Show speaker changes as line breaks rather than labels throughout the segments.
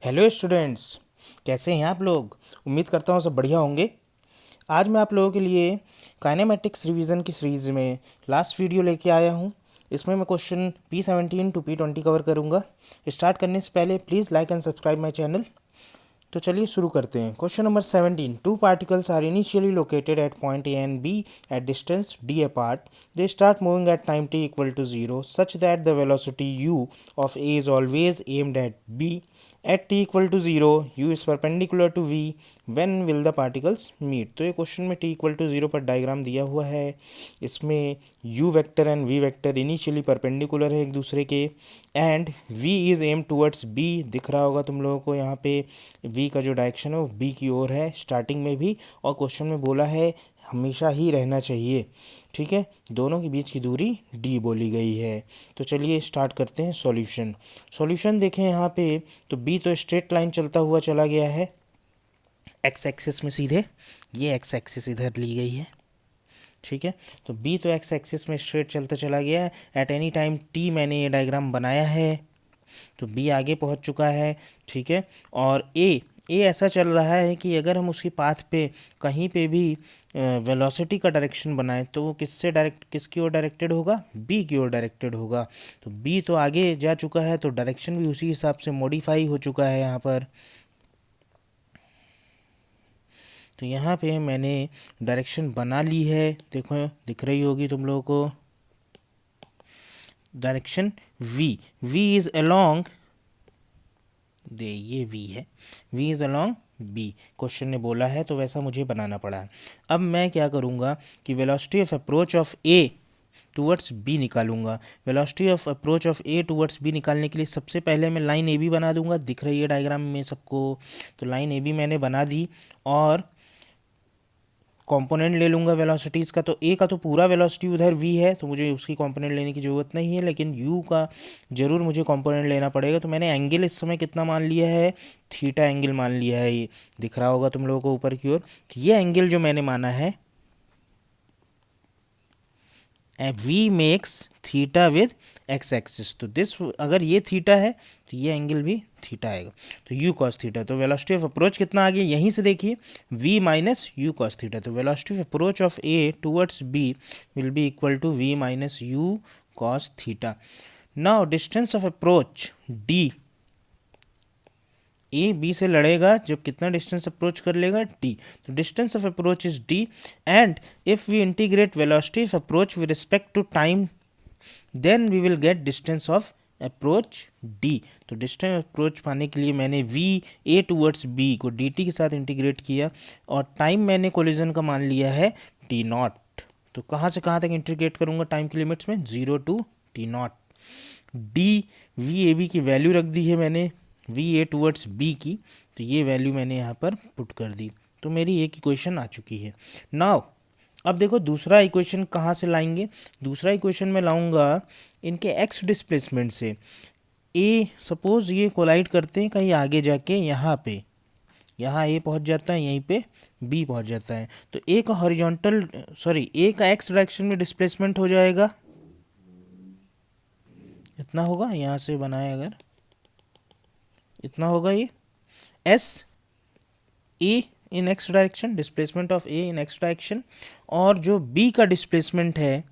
Hello students, कैसे हैं आप लोग। उम्मीद करता हूँ सब बढ़िया होंगे। आज मैं आप लोगों के लिए काइनेमेटिक्स रिवीजन की सीरीज़ में लास्ट वीडियो लेके आया हूँ। इसमें मैं question P17 to P20 cover करूँगा। स्टार्ट करने से पहले please like and subscribe my channel. तो चलिए शुरू करते हैं। Question number 17, two particles are initially located at point A and B at distance d apart. They start moving at time t equal to 0 such that the velocity u of a is always aimed at b. At t equal to 0 u is perpendicular to v. When will the particles meet? तो ये question में t equal to 0 पर diagram दिया हुआ है। इसमें u vector and v vector initially perpendicular है एक दूसरे के, and v is aim towards b। दिख रहा होगा तुम लोगों को यहाँ पे v का जो डायरेक्शन है वो b की ओर है स्टार्टिंग में भी, और क्वेश्चन में बोला है हमेशा ही रहना चाहिए। ठीक है, दोनों के बीच की दूरी d बोली गई है। तो चलिए स्टार्ट करते हैं सॉल्यूशन देखें यहाँ पे, तो b तो स्ट्रेट लाइन चलता हुआ चला गया है x एक्सिस में सीधे, ये x एक्सिस इधर ली गई है। ठीक है, तो b तो x एक्सिस में स्ट्रेट चलता चला गया है। एट एनी टाइम t मैंने ये डायग्राम बनाया है, तो b आगे पहुंच चुका है। ठीक है, और a ऐसा चल रहा है कि अगर हम उसकी पाथ पे कहीं पे भी वेलोसिटी का डायरेक्शन बनाएं तो वो किसकी ओर डायरेक्टेड होगा, b की ओर डायरेक्टेड होगा। तो b तो आगे जा चुका है, तो डायरेक्शन भी उसी हिसाब से मॉडिफाई हो चुका है यहाँ पर। तो यहाँ पे मैंने डायरेक्शन बना ली है, देखो दिख रही होगी तुम लोगों को डायरेक्शन v इज अलोंग, ये v है, v is along b। Question ने बोला है तो वैसा मुझे बनाना पड़ा है। अब मैं क्या करूँगा कि velocity of approach of a towards b निकालूंगा। Velocity of approach of a towards b निकालने के लिए सबसे पहले मैं लाइन ए बी बना दूंगा। दिख रही है डायग्राम में सबको, तो लाइन ए बी मैंने बना दी, और कंपोनेंट ले लूँगा वेलोसिटीज़ का। तो ए का तो पूरा वेलोसिटी उधर v है, तो मुझे उसकी कंपोनेंट लेने की ज़रूरत नहीं है, लेकिन u का ज़रूर मुझे कंपोनेंट लेना पड़ेगा। तो मैंने एंगल इस समय कितना मान लिया है, थीटा एंगल मान लिया है। ये दिख रहा होगा तुम लोगों को ऊपर की ओर। तो ये एंगल जो मैंने माना है, v makes theta with x axis, तो दिस अगर ये थीटा है तो ये एंगल भी थीटा आएगा, तो u cos थीटा। तो वेलोसिटी ऑफ अप्रोच कितना आ गया, यहीं से देखिए v minus u cos theta. तो velocity of approach of a towards b will be equal to v minus u cos theta. Now distance of approach d, A B से लड़ेगा जब कितना डिस्टेंस अप्रोच कर लेगा डी, तो distance of approach is D, and if we integrate velocity of approach with respect to time then we will get distance of approach D. तो distance approach पाने के लिए मैंने वी ए टूवर्ड्स बी को D T के साथ integrate किया, और टाइम मैंने कोलिजन का मान लिया है टी नॉट। तो कहाँ से कहाँ तक इंटीग्रेट करूँगा टाइम की लिमिट्स में, 0 to T naught. D V A B की वैल्यू रख दी है मैंने वी ए टूवर्ड्स बी की, तो ये वैल्यू मैंने यहाँ पर पुट कर दी। तो मेरी एक इक्वेशन आ चुकी है। नाउ अब देखो दूसरा इक्वेशन कहाँ से लाएंगे। दूसरा इक्वेशन मैं लाऊंगा इनके एक्स डिस्प्लेसमेंट से। ए सपोज ये कोलाइड करते हैं कहीं आगे जाके, यहाँ पे, यहाँ ए पहुँच जाता है, यहीं पे बी पहुँच जाता है। तो ए का हॉरिजॉन्टल ए का एक्स डायरेक्शन में डिस्प्लेसमेंट हो जाएगा, इतना होगा, यहाँ से बनाए अगर इतना होगा, ये S A in x direction, displacement of A in x direction, और जो बी का डिस्प्लेसमेंट है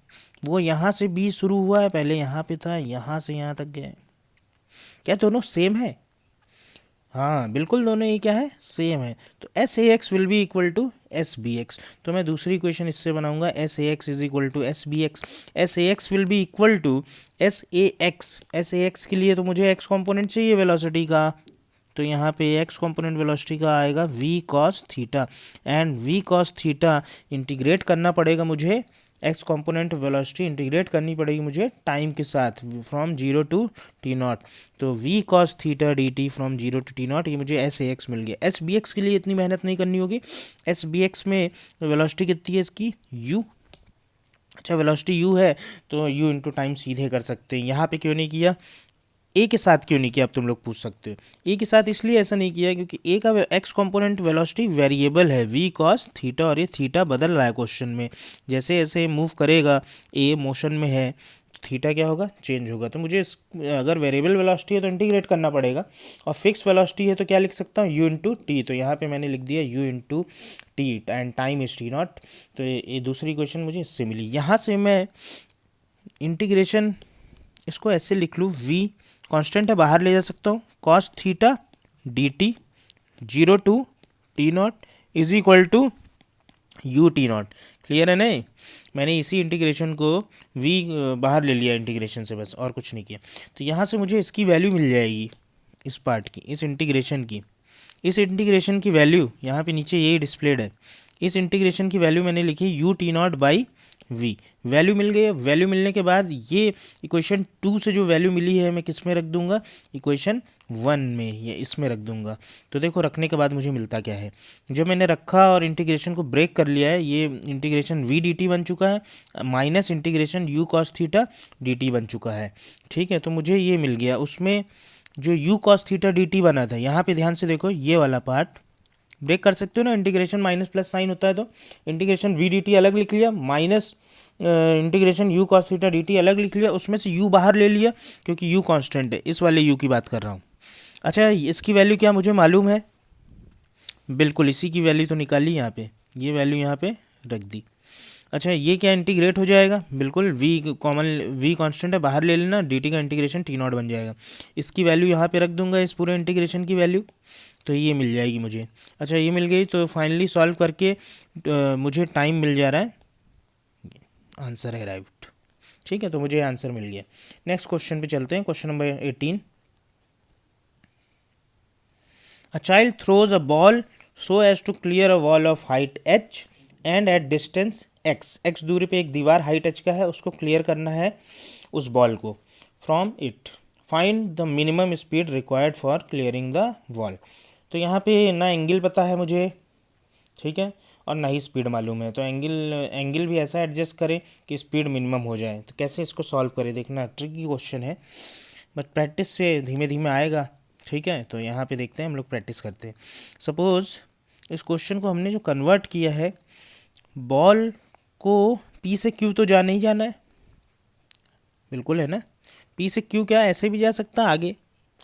वो यहाँ से बी शुरू हुआ है, पहले यहाँ पे था, यहाँ से यहाँ तक गया। क्या दोनों सेम है? हाँ बिल्कुल, दोनों ये क्या है, सेम है। तो S A X will be equal to S B X. तो मैं दूसरी इक्वेशन इससे बनाऊंगा, S A X is equal to S B X. S A X will be equal to S A X. S A X के लिए तो मुझे x component चाहिए वेलोसिटी का, तो यहाँ पे एक्स कॉम्पोनेंट वेलोसिटी का आएगा v cos theta, and v cos theta integrate करना पड़ेगा मुझे, एक्स कॉम्पोनेंट वेलोसिटी इंटीग्रेट करनी पड़ेगी मुझे टाइम के साथ, फ्रॉम 0 टू टी नॉट। तो v cos theta D T from 0 to T naught, ये मुझे एस ए एक्स मिल गया। एस बी एक्स के लिए इतनी मेहनत नहीं करनी होगी। एस बी एक्स में वेलोसिटी कितनी है इसकी, u। अच्छा वेलोसिटी u है तो u इंटू टाइम सीधे कर सकते हैं। यहाँ पे क्यों नहीं किया, ए के साथ क्यों नहीं किया, अब तुम लोग पूछ सकते हो। ए के साथ इसलिए ऐसा नहीं किया क्योंकि ए का एक्स कंपोनेंट वेलोसिटी वेरिएबल है v cos थीटा, और ये थीटा बदल रहा है क्वेश्चन में, जैसे जैसे मूव करेगा ए मोशन में है, थीटा क्या होगा, चेंज होगा। तो मुझे अगर वेरिएबल वेलोसिटी है तो इंटीग्रेट करना पड़ेगा, और फिक्स वेलोसिटी है तो क्या लिख सकता हूँ, u इंटू टी। तो यहाँ पे मैंने लिख दिया u into T and time is T naught. तो ये दूसरी क्वेश्चन मुझे इससे मिली। यहाँ से मैं इंटीग्रेशन इसको ऐसे लिख लूँ, v कांस्टेंट है बाहर ले जा सकता हूँ, cos theta D T 0 to T naught is equal to U T naught. Clear है नहीं, मैंने इसी इंटीग्रेशन को v बाहर ले लिया इंटीग्रेशन से, बस और कुछ नहीं किया। तो यहाँ से मुझे इसकी वैल्यू मिल जाएगी, इस पार्ट की, इस इंटीग्रेशन की। इस इंटीग्रेशन की वैल्यू यहाँ पे नीचे यही डिस्प्लेड है। इस इंटीग्रेशन की वैल्यू मैंने लिखी u T naught by v. Value मिल गई। वैल्यू मिलने के बाद ये इक्वेशन 2 से जो वैल्यू मिली है मैं किस में रख दूंगा, इक्वेशन 1 में, या इसमें रख दूंगा। तो देखो रखने के बाद मुझे मिलता क्या है, जब मैंने रखा और इंटीग्रेशन को ब्रेक कर लिया है, ये इंटीग्रेशन वी डी टी बन चुका है, minus integration you cos theta D T बन चुका है। ठीक है, तो मुझे ये मिल गया। उसमें जो you cos theta D T बना था, यहाँ पे ध्यान से देखो, ये वाला पार्ट ब्रेक कर सकते हो ना, इंटीग्रेशन माइनस प्लस साइन होता है, तो इंटीग्रेशन वी डी टी अलग लिख लिया, minus integration you cos theta D T अलग लिख लिया, उसमें से यू बाहर ले लिया क्योंकि यू कांस्टेंट है, इस वाले यू की बात कर रहा हूँ। अच्छा, इसकी वैल्यू क्या मुझे मालूम है, बिल्कुल इसी की वैल्यू तो निकाली, यहाँ पे ये वैल्यू यहाँ पे रख दी। अच्छा, ये क्या इंटीग्रेट हो जाएगा, बिल्कुल v कॉमन, v कांस्टेंट है बाहर ले लेना, dt का इंटीग्रेशन t नॉट बन जाएगा। इसकी वैल्यू यहाँ पे रख दूंगा, इस पूरे इंटीग्रेशन की वैल्यू, तो ये मिल जाएगी मुझे। अच्छा, ये मिल गई। तो फाइनली सॉल्व करके मुझे टाइम मिल जा रहा है, आंसर है अराइव्ड। ठीक है, तो मुझे आंसर मिल गया। नेक्स्ट क्वेश्चन पे चलते हैं, question number 18। A child throws a ball so as to clear a wall of height h and at distance x दूरी पे एक दीवार हाइट h का है, उसको क्लियर करना है उस बॉल को from it. Find the minimum speed required for clearing the wall. तो यहाँ पे ना एंगल पता है मुझे, ठीक है, और ना ही स्पीड मालूम है। तो एंगल भी ऐसा एडजस्ट करें कि स्पीड मिनिमम हो जाए। तो कैसे इसको सॉल्व करें, देखना ट्रिकी क्वेश्चन है, बट प्रैक्टिस से धीमे धीमे आएगा। ठीक है, तो यहाँ पे देखते हैं, हम लोग प्रैक्टिस करते हैं। सपोज़ इस क्वेश्चन को हमने जो कन्वर्ट किया है, बॉल को P से Q तो जा नहीं जाना है, बिल्कुल है ना, P से Q क्या ऐसे भी जा सकता, आगे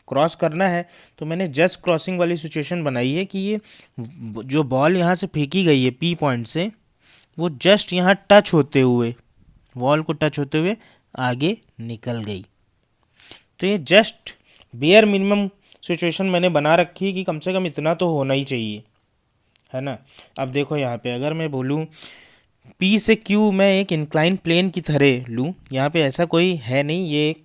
क्रॉस करना है। तो मैंने जस्ट क्रॉसिंग वाली सिचुएशन बनाई है कि ये जो बॉल यहाँ से फेंकी गई है P पॉइंट से, वो जस्ट यहाँ टच होते हुए, वॉल को टच होते हुए आगे निकल गई। तो ये जस्ट बेयर मिनिमम सिचुएशन मैंने बना रखी है कि कम से कम इतना तो होना ही चाहिए, है ना। अब देखो यहाँ पे अगर मैं बोलूँ P से Q मैं एक इंक्लाइन प्लेन की तरह लूँ, यहाँ पे ऐसा कोई है नहीं, ये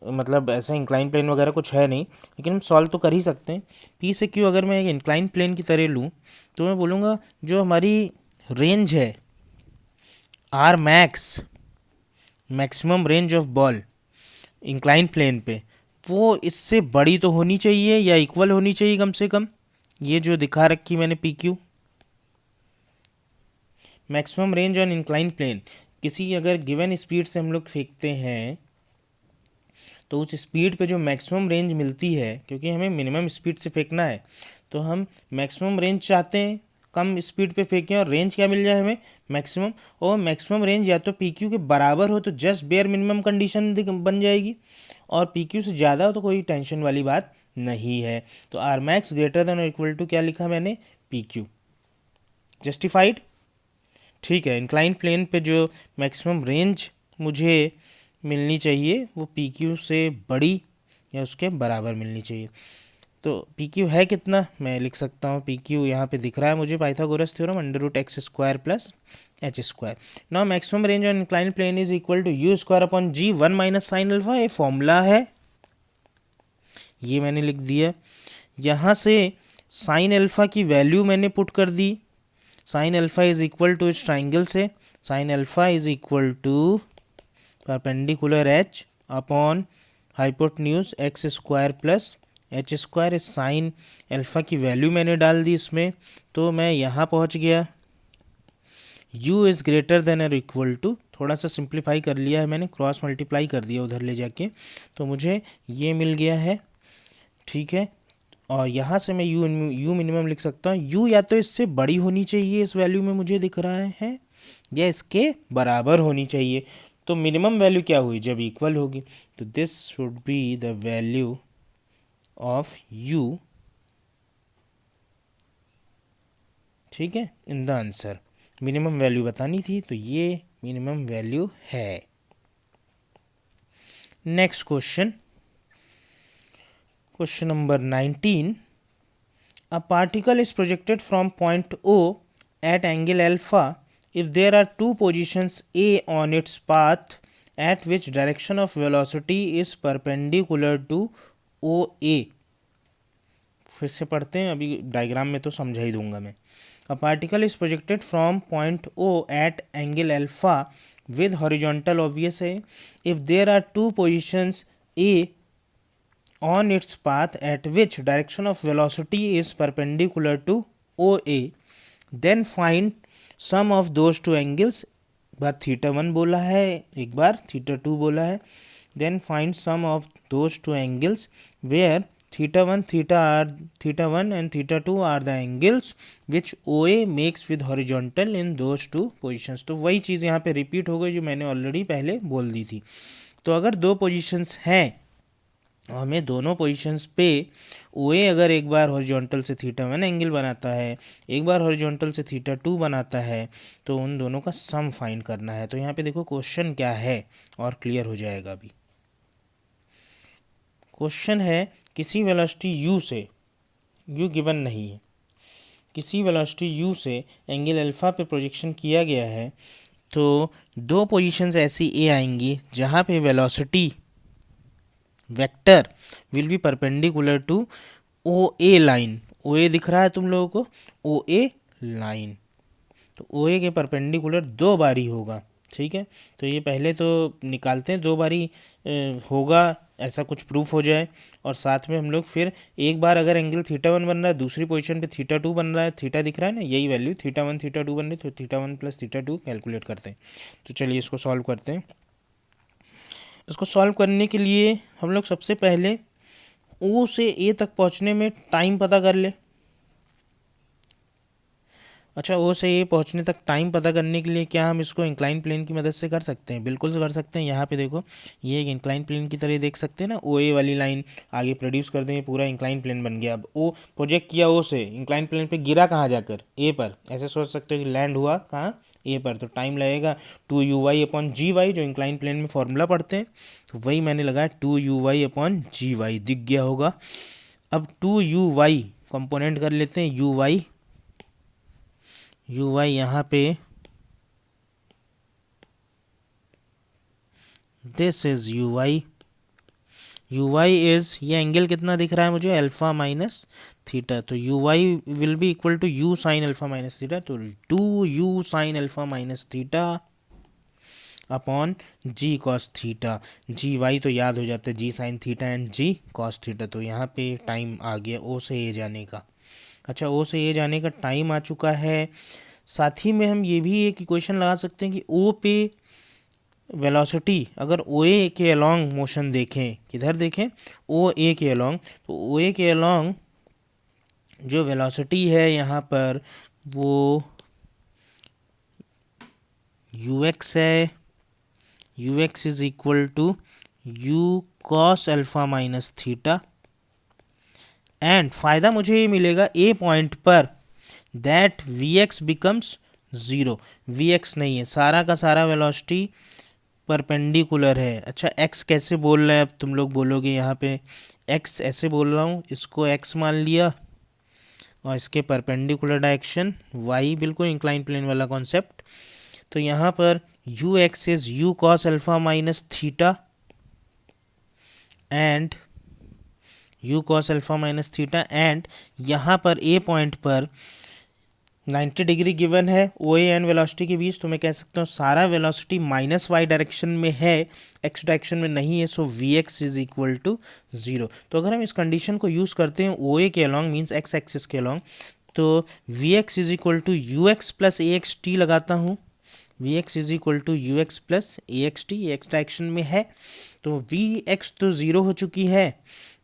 मतलब ऐसा इंक्लाइन प्लेन वगैरह कुछ है नहीं, लेकिन हम सॉल्व तो कर ही सकते हैं। P से Q अगर मैं एक इंक्लाइन प्लेन की तरह लूँ, तो मैं बोलूँगा जो हमारी रेंज है R max, maximum range of ball incline plane पे, वो इससे बड़ी तो होनी चाहिए या इक्वल होनी चाहिए कम से कम। ये जो दिखा रखी मैंने PQ, maximum range on incline plane, किसी अगर गिवन स्पीड से हम लोग फेंकते हैं तो उस स्पीड पे जो मैक्सिमम रेंज मिलती है, क्योंकि हमें मिनिमम स्पीड से फेंकना है, तो हम मैक्सिमम रेंज चाहते हैं, कम स्पीड पे फेंकें और रेंज क्या मिल जाए हमें, मैक्सिमम। और मैक्सिमम रेंज या तो PQ के बराबर हो तो जस्ट बेयर मिनिमम कंडीशन बन जाएगी, और PQ से ज़्यादा हो तो कोई टेंशन वाली बात नहीं है। तो R मैक्स ग्रेटर देन और इक्वल टू क्या लिखा मैंने, PQ। जस्टिफाइड। ठीक है, इंक्लाइन प्लेन पे जो मैक्सिमम रेंज मुझे मिलनी चाहिए वो PQ से बड़ी या उसके बराबर मिलनी चाहिए। तो PQ है कितना, मैं लिख सकता हूँ PQ यहाँ पे दिख रहा है मुझे, Pythagoras theorem √x² plus h²। Now maximum range on incline plane is equal to u² upon g 1 minus sine alpha, ये फॉर्मूला है, ये मैंने लिख दिया। यहाँ से साइन अल्फा की वैल्यू मैंने पुट कर दी, sine alpha is equal to इस ट्राइंगल से, sine alpha is equal to perpendicular h upon hypotenuse x² plus h²। इस साइन अल्फा की वैल्यू मैंने डाल दी इसमें, तो मैं यहाँ पहुँच गया, u इज़ ग्रेटर देन और इक्वल टू, थोड़ा सा सिंप्लीफाई कर लिया है मैंने, क्रॉस मल्टीप्लाई कर दिया उधर ले जाके, तो मुझे ये मिल गया है। ठीक है, और यहाँ से मैं u मिनिमम लिख सकता हूँ, u या तो इससे बड़ी होनी चाहिए इस वैल्यू में मुझे दिख रहा है, या इसके बराबर होनी चाहिए। तो मिनिमम वैल्यू क्या हुई जब इक्वल होगी, तो this should be the value of u, ठीक है, in the answer. Minimum value बतानी थी तो ये मिनिमम वैल्यू है। Next question, question number 19। A particle is projected from point O at angle alpha if there are two positions A on its path at which direction of velocity is perpendicular to OA। फिर से पढ़ते हैं, अभी diagram में तो समझा ही दूंगा मैं। A particle is projected from point O at angle alpha with horizontal obvious है if there are two positions A on its path at which direction of velocity is perpendicular to OA, then find sum of those two angles। एक बार theta 1 बोला है, एक बार theta 2 बोला है। then find sum of those two angles where theta 1 and theta 2 are the angles which OA makes with horizontal in those two positions। तो वही चीज़ यहाँ पे रिपीट हो गई जो मैंने ऑलरेडी पहले बोल दी थी। तो अगर दो पोजीशंस हैं, हमें दोनों पोजीशंस पे OA अगर एक बार हॉरिजॉन्टल से थीटा 1 एंगल बनाता है, एक बार हॉरिजॉन्टल से थीटा 2 बनाता है, तो उन दोनों का सम फाइंड करना है। तो यहाँ पे देखो क्वेश्चन क्या है और क्लियर हो जाएगा अभी। क्वेश्चन है किसी वेलोसिटी u से, u गिवन नहीं है, किसी वेलोसिटी u से एंगल अल्फा पे प्रोजेक्शन किया गया है, तो दो पोजीशंस ऐसी ए आएंगी जहाँ पे velocity vector will be perpendicular to O A line. O A दिख रहा है तुम लोगों को, ओ ए लाइन, तो ओ ए के परपेंडिकुलर दो बारी होगा, ठीक है। तो ये पहले तो निकालते हैं, दो बारी होगा ऐसा कुछ प्रूफ हो जाए, और साथ में हम लोग फिर एक बार अगर एंगल थीटा 1 बन रहा है, दूसरी पोजीशन पे थीटा 2 बन रहा है, थीटा दिख रहा है ना, यही वैल्यू थीटा 1 थीटा 2 बन रही, तो थीटा 1 प्लस थीटा 2 कैलकुलेट करते हैं। तो चलिए इसको सॉल्व करते हैं। इसको सॉल्व करने के लिए हम लोग सबसे पहले ओ से ए तक पहुंचने में टाइम पता कर ले। अच्छा, ओ से ए पहुंचने तक टाइम पता करने के लिए क्या हम इसको इंक्लाइन प्लेन की मदद से कर सकते हैं? बिल्कुल कर सकते हैं। यहाँ पे देखो, ये एक इंक्लाइन प्लेन की तरह देख सकते हैं ना, ओ ए वाली लाइन आगे प्रोड्यूस कर देंगे, पूरा इंक्लाइन प्लेन बन गया। अब ओ प्रोजेक्ट किया ओ से, इंक्लाइन प्लेन पे गिरा कहाँ जाकर? ए पर। ऐसे सोच सकते हो कि लैंड हुआ कहाँ? ए पर। तो टाइम लगेगा 2u/g(y), जो इंक्लाइन प्लेन में फॉर्मूला पढ़ते हैं, तो वही मैंने लगाया 2u/g(y), दिख गया होगा। अब 2u(y) कंपोनेंट कर लेते हैं, u(y) यहाँ पे दिस इज u(y) इज, ये एंगल कितना दिख रहा है मुझे? Alpha minus theta. तो u(y) will be equal to u sine alpha minus theta, तो 2u sine alpha minus theta upon g cos theta. gy तो याद हो जाता है, g sine theta and g cos theta. तो यहाँ पे टाइम आ गया ओ से ए जाने का। अच्छा, ओ से ए जाने का टाइम आ चुका है। साथ ही में हम ये भी एक इक्वेशन लगा सकते हैं कि ओ पे वेलोसिटी अगर ओ ए के अलोंग मोशन देखें, किधर देखें? ओ ए के अलोंग, तो ओ ए के अलोंग जो वेलोसिटी है यहाँ पर वो ux है। ux is equal to u cos alpha minus theta, and फायदा मुझे ये मिलेगा ए पॉइंट पर दैट vx बिकम्स 0। vx नहीं है, सारा का सारा वेलोसिटी परपेंडिकुलर है। अच्छा, x कैसे बोल रहे हैं? अब तुम लोग बोलोगे यहाँ पे x ऐसे बोल रहा हूँ, इसको x मान लिया और इसके परपेंडिकुलर डायरेक्शन y, बिल्कुल इंक्लाइन प्लेन वाला कॉन्सेप्ट। तो यहाँ पर ux is u cos alpha minus theta and u cos alpha minus theta, and यहाँ पर a पॉइंट पर 90 डिग्री गिवन है ओ ए एंड वेलोसिटी के बीच, तो मैं कह सकता हूँ सारा वेलोसिटी माइनस y डायरेक्शन में है, x डायरेक्शन में नहीं है, सो vx इज इक्वल टू 0। तो अगर हम इस कंडीशन को यूज़ करते हैं ओ ए के अलॉन्ग, मीन्स x एक्सिस के अलॉन्ग, तो vx is equal to ux plus a x t लगाता हूँ। vx is equal to ux plus a x t, x direction में है, तो vx तो 0 हो चुकी है,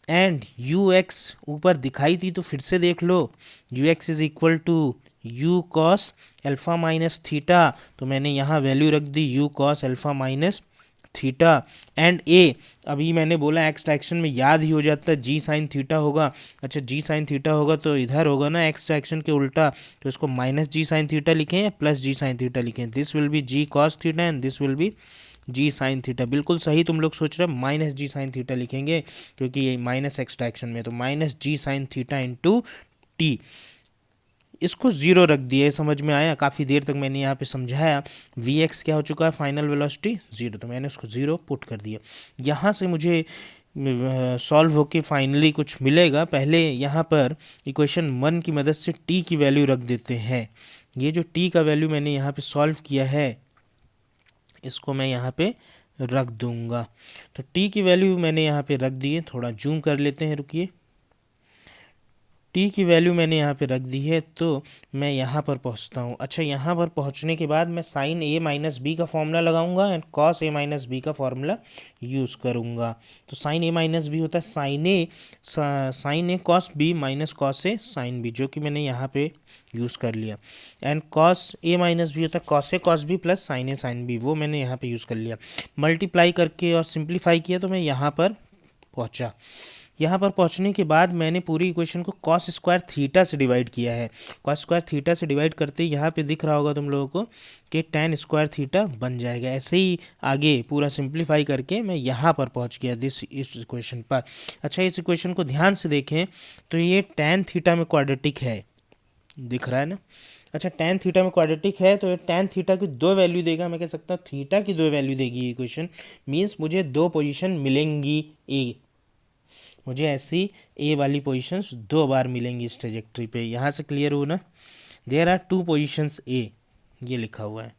एंड ux ऊपर दिखाई थी तो फिर से देख लो, ux is equal to u cos alpha minus theta, तो मैंने यहाँ वैल्यू रख दी u cos alpha minus theta and a, अभी मैंने बोला एक्सट्रैक्शन में याद ही हो जाता है जी साइन थीटा होगा। अच्छा जी साइन थीटा होगा तो इधर होगा ना एक्सट्रैक्शन के उल्टा, तो इसको माइनस जी साइन थीटा लिखें या प्लस जी साइन थीटा लिखें। This will be g cos theta and this will be g sine theta. बिल्कुल सही तुम लोग सोच रहे हो, माइनस जी साइन थीटा लिखेंगे क्योंकि ये माइनस एक्सट्रैक्शन में, तो माइनस जी साइन थीटा इंटू टी। इसको जीरो रख दिए, समझ में आया? काफ़ी देर तक मैंने यहाँ पे समझाया। वी एक्स क्या हो चुका है, फाइनल वेलोसिटी जीरो, तो मैंने उसको जीरो पुट कर दिया। यहाँ से मुझे सॉल्व होके फाइनली कुछ मिलेगा। पहले यहाँ पर इक्वेशन 1 की मदद से टी की वैल्यू रख देते हैं। ये जो टी का वैल्यू मैंने यहाँ पे सॉल्व किया है, इसको मैं यहाँ पे रख दूंगा। तो टी की वैल्यू मैंने यहाँ पे रख दी है, थोड़ा जूम कर लेते हैं, रुकिए। टी की वैल्यू मैंने यहाँ पे रख दी है, तो मैं यहाँ पर पहुँचता हूँ। अच्छा, यहाँ पर पहुँचने के बाद मैं साइन ए माइनस बी का फॉर्मूला लगाऊंगा and cos A minus B का फॉर्मूला यूज़ करूँगा। तो साइन ए माइनस बी होता है sine A cos B minus cos A sine B, जो कि मैंने यहाँ पे यूज़ कर लिया। And cos A minus B होता है cos A cos B plus sine A sine B, वो मैंने यहाँ पे यूज़ कर लिया। मल्टीप्लाई करके और सिंप्लीफाई किया तो मैं यहाँ पर पहुँचा। यहाँ पर पहुँचने के बाद मैंने पूरी इक्वेशन को कॉस स्क्वायर थीटा से डिवाइड किया है। कॉस स्क्वायर थीटा से डिवाइड करते ही यहाँ पे दिख रहा होगा तुम लोगों को कि tan स्क्वायर थीटा बन जाएगा। ऐसे ही आगे पूरा सिंप्लीफाई करके मैं यहाँ पर पहुँच गया इस इक्वेशन पर। अच्छा, इस इक्वेशन को ध्यान से देखें तो ये tan थीटा में क्वाड्रेटिक है, दिख रहा है ना? अच्छा, tan थीटा में क्वाड्रेटिक है तो ये tan थीटा की दो वैल्यू देगा। मैं कह सकता हूँ थीटा की दो वैल्यू देगी ये इक्वेशन, मीन्स मुझे दो पोजीशन मिलेंगी मुझे ऐसी ए वाली पोजीशंस दो बार मिलेंगी इस ट्रेजेक्ट्री पे। यहाँ से क्लियर हो ना? देयर आर टू पोजीशंस ए, ये लिखा हुआ है।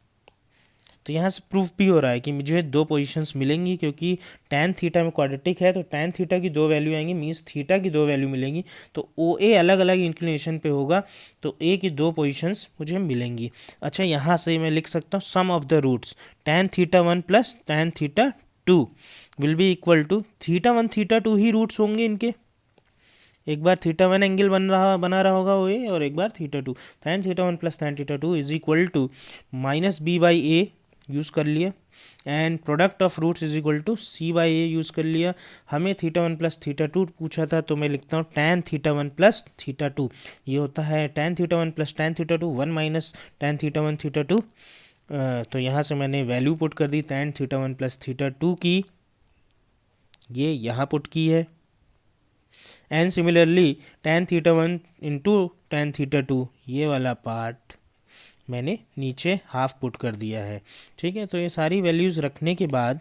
तो यहाँ से प्रूफ भी हो रहा है कि मुझे दो पोजीशंस मिलेंगी, क्योंकि tan थीटा में क्वाड्रेटिक है तो tan थीटा की दो वैल्यू आएंगी, मीन्स थीटा की दो वैल्यू मिलेंगी। तो ओ ए अलग अलग इंक्लिनेशन पे होगा तो ए की दो पोजीशंस मुझे मिलेंगी। अच्छा, यहाँ से मैं लिख सकता हूँ sum of the roots tan theta 1 plus tan theta 2 will be equal to theta 1 theta 2 ही रूट्स होंगे इनके। एक बार थीटा 1 एंगल बना रहा होगा वो ए, और एक बार theta 2। tan theta 1 plus tan theta 2 is equal to minus b by a use कर लिया, and product of roots is equal to c by a use कर लिया। हमें थीटा 1 प्लस थीटा 2 पूछा था, तो मैं लिखता हूँ tan थीटा 1 प्लस थीटा 2, ये होता है tan theta 1 plus tan theta 2 1 minus tan theta 1 theta 2। तो यहाँ से मैंने वैल्यू पुट कर दी tan थीटा 1 प्लस थीटा 2 की, ये यहाँ पुट की है। And similarly tan theta 1 into tan theta 2, ये वाला पार्ट मैंने नीचे हाफ पुट कर दिया है। ठीक है, तो ये सारी वैल्यूज़ रखने के बाद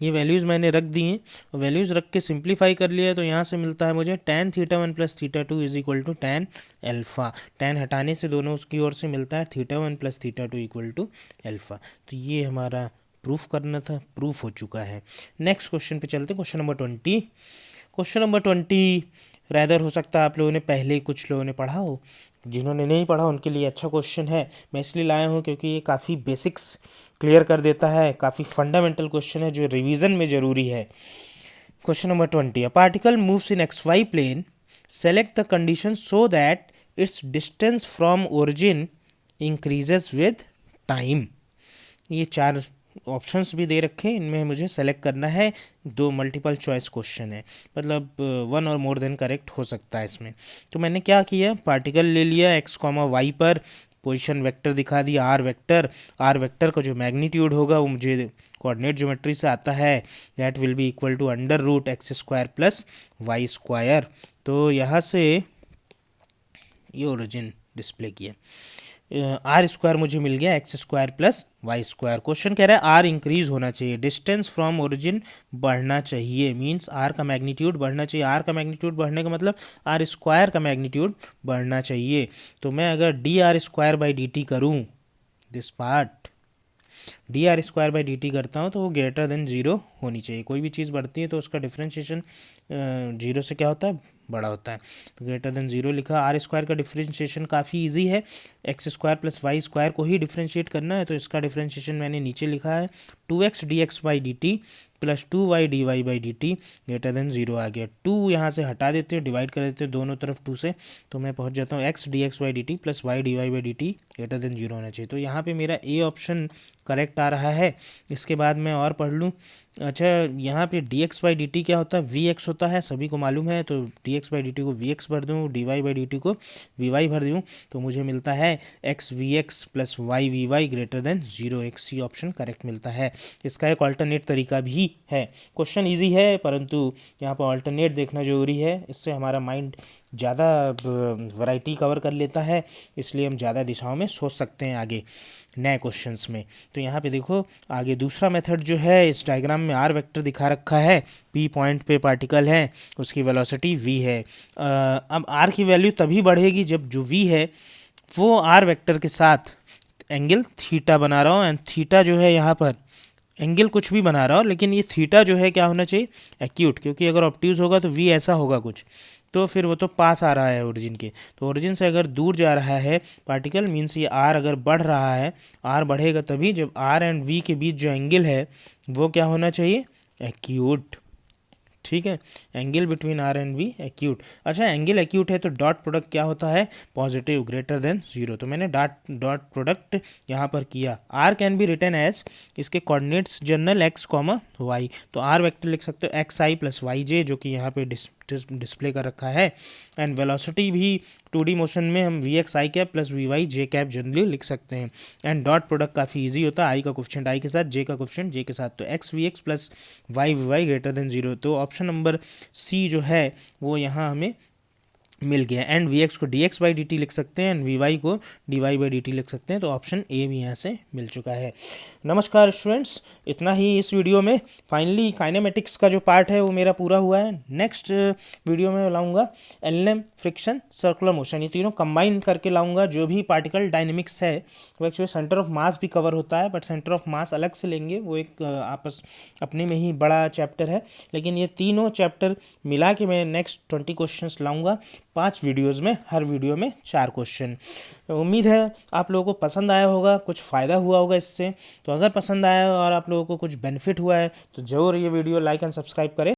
ये वैल्यूज़ मैंने रख दी हैं, और वैल्यूज़ रख के सिंप्लीफाई कर लिया है। तो यहाँ से मिलता है मुझे tan theta 1 plus theta 2 is equal to tan alpha. tan हटाने से दोनों उसकी ओर से मिलता है theta 1 plus theta 2 equal to alpha. तो ये हमारा प्रूफ करना था, प्रूफ हो चुका है। नेक्स्ट क्वेश्चन पे चलते हैं, question number 20। Question number 20 rather हो सकता है आप लोगों ने पहले कुछ लोगों ने पढ़ा हो, जिन्होंने नहीं पढ़ा उनके लिए अच्छा क्वेश्चन है। मैं इसलिए लाया हूँ क्योंकि ये काफ़ी बेसिक्स क्लियर कर देता है, काफ़ी फंडामेंटल क्वेश्चन है जो रिवीजन में ज़रूरी है। Question number 20, a particle moves in x y plane, select the condition so that its distance from origin increases with time. ये चार ऑप्शंस भी दे रखे हैं, इनमें मुझे सेलेक्ट करना है। दो मल्टीपल चॉइस क्वेश्चन है, मतलब वन और मोर देन करेक्ट हो सकता है इसमें। तो मैंने क्या किया, पार्टिकल ले लिया x, y पर, पोजीशन वेक्टर दिखा दिया r वेक्टर। r वेक्टर का जो मैग्नीट्यूड होगा वो मुझे कोऑर्डिनेट ज्योमेट्री से आता है, that will be equal to under root x square plus y square. तो यहाँ से ये ओरिजिन डिस्प्ले किया, आर स्क्वायर मुझे मिल गया x square plus y square. Question कह रहा है आर इंक्रीज होना चाहिए, डिस्टेंस फ्रॉम ओरिजिन बढ़ना चाहिए, मींस आर का मैग्नीट्यूड बढ़ना चाहिए। आर का मैग्नीट्यूड बढ़ने का मतलब आर स्क्वायर का मैग्नीट्यूड बढ़ना चाहिए। तो मैं अगर d r square by d t करूँ, this part d r square by d t करता हूँ, तो वो ग्रेटर देन जीरो होनी चाहिए। कोई भी चीज़ बढ़ती है तो उसका डिफ्रेंशिएशन जीरो से क्या होता है, बड़ा होता है। तो ग्रेटर देन जीरो लिखा। आर स्क्वायर का डिफ्रेंशिएशन काफ़ी इजी है, x square plus y square को ही डिफ्रेंशिएट करना है, तो इसका डिफ्रेंशिएशन मैंने नीचे लिखा है 2x dx by d T plus 2y dy/dt greater than 0 आ गया। 2 यहाँ से हटा देते हैं, डिवाइड कर देते हैं दोनों तरफ 2 से, तो मैं पहुँच जाता हूँ x dx/dt plus y dy/dt greater than 0 होना चाहिए। तो यहाँ पे मेरा ए ऑप्शन करेक्ट आ रहा है। इसके बाद मैं और पढ़ लूँ। अच्छा, यहाँ पे dx/dt क्या होता है, vx होता है, सभी को मालूम है। तो dx/dt को vx भर दूँ, dy/dt को vy भर दूँ, तो मुझे मिलता है x vx plus y vy greater than 0। एक सी ऑप्शन करेक्ट मिलता है। इसका एक ऑल्टरनेट तरीका भी है। क्वेश्चन इजी है, परंतु यहाँ पर ऑल्टरनेट देखना जरूरी है। इससे हमारा माइंड ज़्यादा वैरायटी कवर कर लेता है, इसलिए हम ज़्यादा दिशाओं में सोच सकते हैं आगे नए क्वेश्चंस में। तो यहाँ पे देखो आगे दूसरा मेथड जो है, इस डायग्राम में आर वेक्टर दिखा रखा है, पी पॉइंट पे पार्टिकल है, उसकी वेलोसिटी वी है। अब आर की वैल्यू तभी बढ़ेगी जब जो वी है वो आर वेक्टर के साथ एंगल थीटा बना रहा हो। एंड थीटा जो है यहाँ पर एंगल कुछ भी बना रहा हो, लेकिन ये थीटा जो है क्या होना चाहिए, एक्यूट, क्योंकि अगर ऑब्ट्यूज होगा तो वी ऐसा होगा कुछ, तो फिर वो तो पास आ रहा है ओरिजिन के। तो ओरिजिन से अगर दूर जा रहा है पार्टिकल, मीन्स ये आर अगर बढ़ रहा है, आर बढ़ेगा तभी जब आर एंड वी के बीच जो एंगल है वो क्या होना चाहिए, एक्यूट। ठीक है, angle between r and v acute. अच्छा, एंगल एक्यूट है तो डॉट प्रोडक्ट क्या होता है, पॉजिटिव, ग्रेटर देन 0। तो मैंने डॉट प्रोडक्ट यहाँ पर किया। R can be written as, इसके coordinates general x comma y, तो आर वेक्टर लिख सकते हो x i plus y j, जो कि यहाँ पे डिस्प्ले कर रखा है। एंड वेलोसिटी भी 2D मोशन में हम v x i cap plus v y j cap generally लिख सकते हैं। एंड डॉट प्रोडक्ट काफ़ी इजी होता है, आई का कोफिशिएंट आई के साथ, जे का कोफिशिएंट जे के साथ, तो x v x plus y v y greater than 0। तो ऑप्शन नंबर सी जो है वो यहाँ हमें मिल गया। एंड वी एक्स को d x by d t लिख सकते हैं, एंड वी वाई को d y by d t लिख सकते हैं। तो ऑप्शन ए भी यहाँ से मिल चुका है। नमस्कार स्टूडेंट्स, इतना ही इस वीडियो में। फाइनली काइनेमेटिक्स का जो पार्ट है वो मेरा पूरा हुआ है। नेक्स्ट वीडियो में लाऊंगा एलएम, फ्रिक्शन, सर्कुलर मोशन, ये तीनों कंबाइन करके लाऊंगा। जो भी पार्टिकल डायनेमिक्स है वो एक्चुअली सेंटर ऑफ मास भी कवर होता है, बट सेंटर ऑफ मास अलग से लेंगे, वो एक आपस अपने में ही बड़ा चैप्टर है। लेकिन ये तीनों चैप्टर मिला के मैं नेक्स्ट 20 क्वेश्चंस लाऊंगा 5 वीडियोज़ में, हर वीडियो में 4 क्वेश्चन। उम्मीद है आप लोगों को पसंद आया होगा, कुछ फ़ायदा हुआ होगा इससे। तो अगर पसंद आया और आप लोगों को कुछ बेनिफिट हुआ है तो ज़रूर ये वीडियो लाइक एंड सब्सक्राइब करें।